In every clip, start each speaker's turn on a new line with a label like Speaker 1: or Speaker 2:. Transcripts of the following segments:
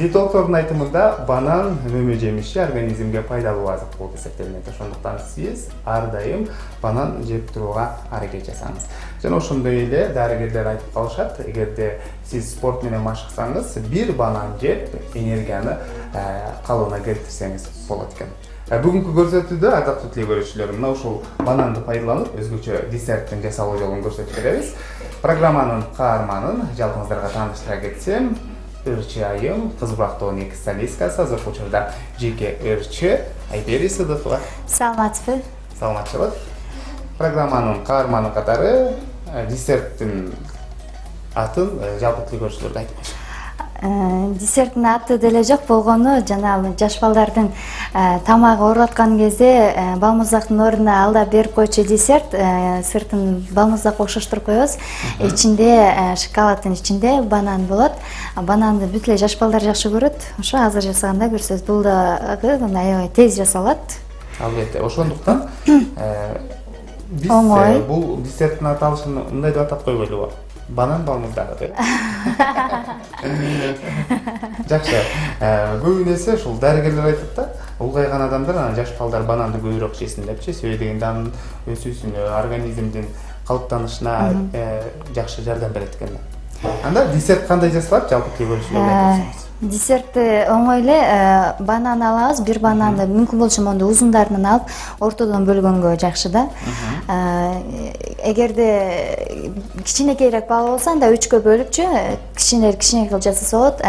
Speaker 1: Диетологдордун айтымында банан мөмө жемиши организмге пайдалуу азык болуп эсептелинет. Ошондуктан сиз ар дайым банан жеп турууга аракет жасаңыз. Жана ошондой эле дарыгерлер айтып калышат, эгерде сиз спорт менен машыксаңыз, бир банан жеп энергияны калыбына келтирсеңиз болот экен. Бүгүнкү көрсөтүүдө адактуу телекөрүүчүлөр мына ушул бананды пайдаланып өзгөчө десерттин жасалуу жолун көрсөтүп беребиз. Программанын каарманын жалпыңыздарга тааныштыра кетсем, ырчы айым, кыз бурактоо 2 солисткасы, азыркы учурда жеке ырчы Айбери Сыдыкова.
Speaker 2: Саламатсызбы?
Speaker 1: Саламатчылык. Программанын каарманы катары десерттин атын жалпы телекөрүүчүлөргө айтып берсиң.
Speaker 2: Десерттин аты деле жок болгону, жана жаш балдардын тамагы ооруп аткан кезде балмуздактын ордуна алда берип койчу десерт, сыртын балмуздакка окшоштуруп коебуз. Ичинде шоколаддын ичинде банан болот. Бананды бүт эле жаш балдар жакшы көрөт. Ошо азыр жасаганда көрсөз, бул дагы аябай тез жасалат.
Speaker 1: Албетте, ошондуктан биз бул десерттин аталышын мындай деп атап койбойлубу? Банан балмуздагы деп. Жакшы. Көбүн эсе ушул дарыгерлер айтат да, улгайган адамдар жаш балдар бананды көбүрөөк жесин депчи, себеби дегенде анын өсүүсүнө, организмдин калыптанышына жакшы жардам берет экен. Анда десерт кандай жасалат? Жалпы телекөрүүчүлөргө айтсаңыз.
Speaker 2: Десертти оңой эле банан алабыз, бир бананды мүмкүн болчу мондо узундарынан алып, ортодон бөлгөнгө жакшы да. Эгерде кичинекейирээк бала болсо, анда 3кө бөлүпчү, кичине кылып жасаса болот.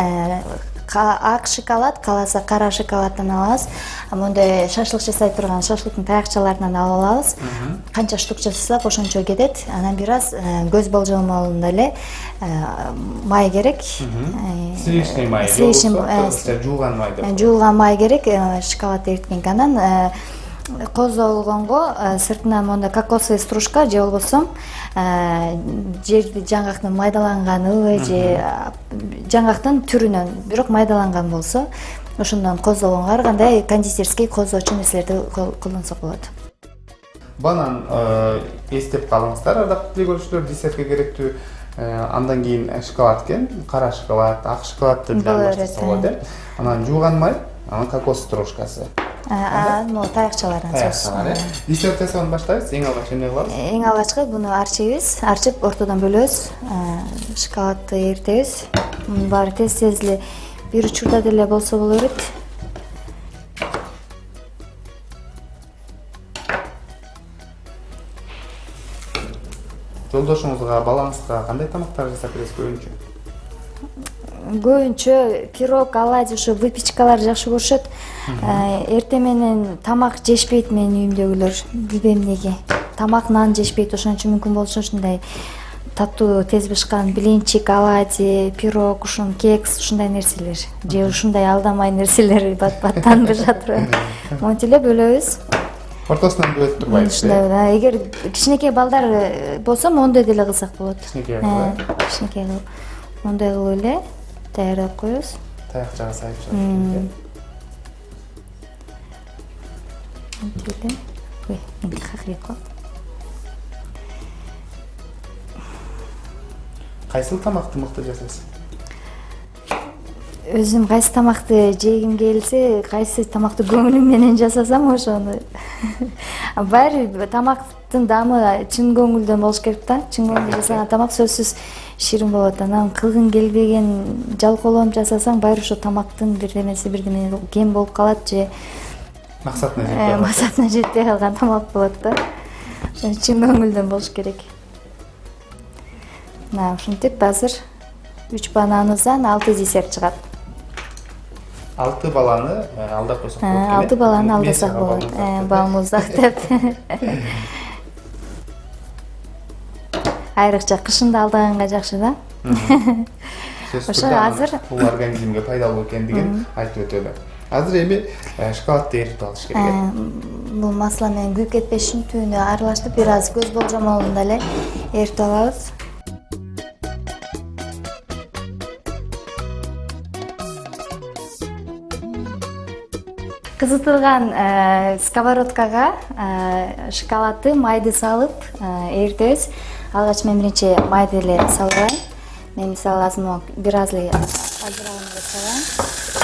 Speaker 2: Ак шоколад, каласа кара шоколаддан алабыз. Мондай шашлык жасай турган шашлыктын таякчаларынан алып алабыз. Канча штук жасасак ошончо кетет. Анан бир аз көз болжолмолунда эле май керек.
Speaker 1: Сливочный май, жууган май деп.
Speaker 2: Жуулган май керек, шоколад эриткенке. Анан козолгонго сыртынан монда кокосовый стружка же болбосо жерди жаңгактын майдаланганыбы же жаңгактын түрүнөн, бирок майдаланган болсо, ошондон козолгонго ар кандай кондитерский козоочу нерселерди колдонсок болот.
Speaker 1: Банан эстеп калыңыздар, адактуу телекөрүүчүлөр, десертке керектүү. Андан кийин шоколад экен, кара шоколад, ак шоколадды жасаса болот. Анан жууган май, анан кокос стружкасы.
Speaker 2: Таякчалардан
Speaker 1: соосу. Десерт жасауну баштайбыз. Эң алгач эмне кылабыз?
Speaker 2: Эң алгачкы буну арчыбыз, арчып ортодон бөлөбүз, шоколадды эритебиз. Баары тез эле бир учурда деле болсо боло берет.
Speaker 1: Жолдошуңузга, балаңызга кандай тамактар жасап бересиз көбүнчө?
Speaker 2: Көбүнчө пирог, оладьи, ушу выпечкалар жакшы көрүшөт. Эртең менен тамак жешпейт менин үйүмдөгүлөр, билбейм эмнеге. Тамак, нан жешпейт, ошон үчүн мүмкүн болсо ушундай таттуу, тез бышкан блинчик, оладьи, пирог, ушун кекс, ушундай нерселер. Же ушундай алдамай нерселер бат-баттан жатыр. Монтип эле бөлөбүз.
Speaker 1: Ортосунан бөлүп турбайбыз.
Speaker 2: Эгер кичинекей балдар болсо, мондой деле кылсак болот.
Speaker 1: Кичинекей
Speaker 2: кылып. Мондай кылып эле даярдап коебуз.
Speaker 1: Таякчага сайып чыгып.
Speaker 2: Ой, мен хакырып калдым.
Speaker 1: Кайсыл тамакты мыкты жасайсыз?
Speaker 2: Өзүм кайсы тамакты жегим келсе, кайсы тамакты көңүлүм менен жасасам ошону. Баары тамактын даамы чын көңүлдөн болуш керек да. Чын көңүлдөн жасаган тамак сөзсүз ширин болот. Анан кылгың келбеген жалкоолонуп жасасаң, баары ошо тамактын бирдемеси кем болуп калат же максатына жетпей калган тамак болот да. Чын көңүлдөн болуш керек. Мына ушинтип азыр 3 бананыбыздан 6 десерт чыгат.
Speaker 1: 6 баланы алдап койсок болот.
Speaker 2: 6 баланы алдасак болот. Балмуздак деп. Айрыкча кышында алдаганга жакшы да. Ошо азыр
Speaker 1: бул организмге пайдалуу экендигин айтып өтөлү. Азыр эми шоколадды эритип алыш керек.
Speaker 2: Бул масала менен күйүп кетпеш үчүн түбүнө аралаштырып, бир аз көз болжомолунда эле эритип алабыз. Кызытылган сковородкага шоколадды, майды салып эритебиз. Алгач мен биринчи майды эле салып алайын. Мен мисалы бир аз эле ажыраган деп салайын.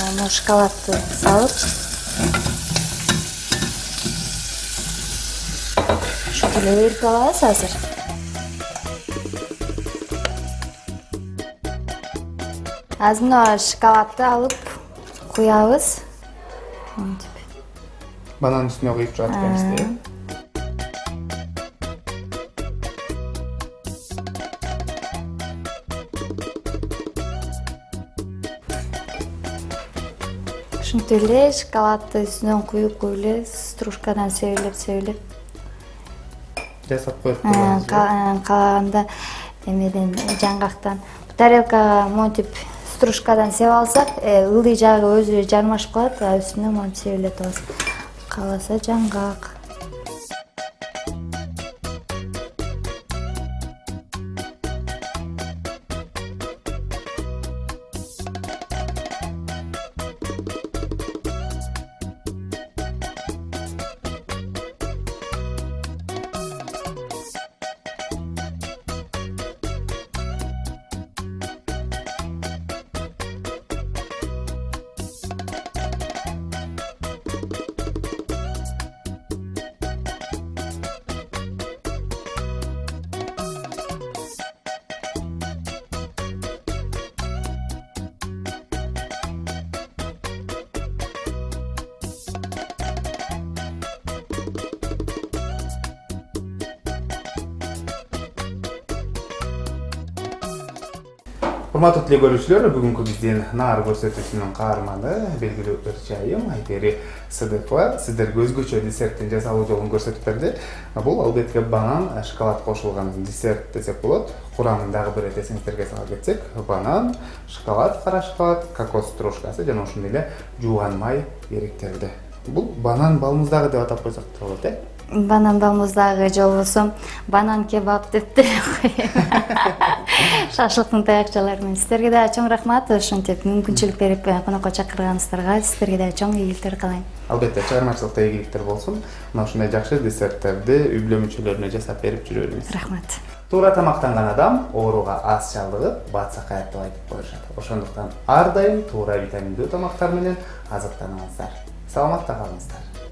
Speaker 2: Мына шоколадты салып, ушинтип эле эрип алабыз азыр. Азыр мына шоколадты алып куябыз. Мынтип.
Speaker 1: Бананын үстүнө куюп жатып экенбиз.
Speaker 2: Ушинтип эле шоколадты үстүнөн куюп эле стружкадан себелеп
Speaker 1: Жасап коюп турабыз.
Speaker 2: каалаганда эмеден жаңгактан тарелкага монтип стружкадан себип алсак, ылдый жагы өзү жармашып калат, үстүнө монтип себелеп атабыз. Кааласа жаңгак.
Speaker 1: Урматтуу теле көрүүчүлөр, бүгүнкү биздин наар көрсөтүүсүнүн каарманы белгилүү ырчайым Айпери Сыдыкова сиздерге өзгөчө десерттин жасалуу жолун көрсөтүп берди. Бул албетте банан, шоколад кошулган десерт десек болот. Курамын дагы бир эте эсиңиздерге сала кетсек, банан, шоколад, кара шоколад, кокос стружкасы жана ошондой эле жууган май эриктерди. Бул банан балмуздагы деп атап койсок да болот,
Speaker 2: Банан балмуздагы же болбосо банан кебаб деп деле коеюн. Шашлыктын таякчаларынан. Сиздерге да чоң рахмат, ушинтип мүмкүнчүлүк берип конокко чакырганыңыздарга сиздерге да чоң ийгиликтер каалайм.
Speaker 1: Албетте, чыгармачылыкта ийгиликтер болсун. Мына ушундай жакшы десерттерди үй бүлө мүчөлөрүнө жасап берип жүрө бериңиз.
Speaker 2: Рахмат.
Speaker 1: Туура тамактанган адам ооруга аз чалдыгып, батса каят деп айтып коюшат. Ошондуктан ар дайым туура витаминдүү тамактар менен азыктаныңыздар. Саламатта калыңыздар.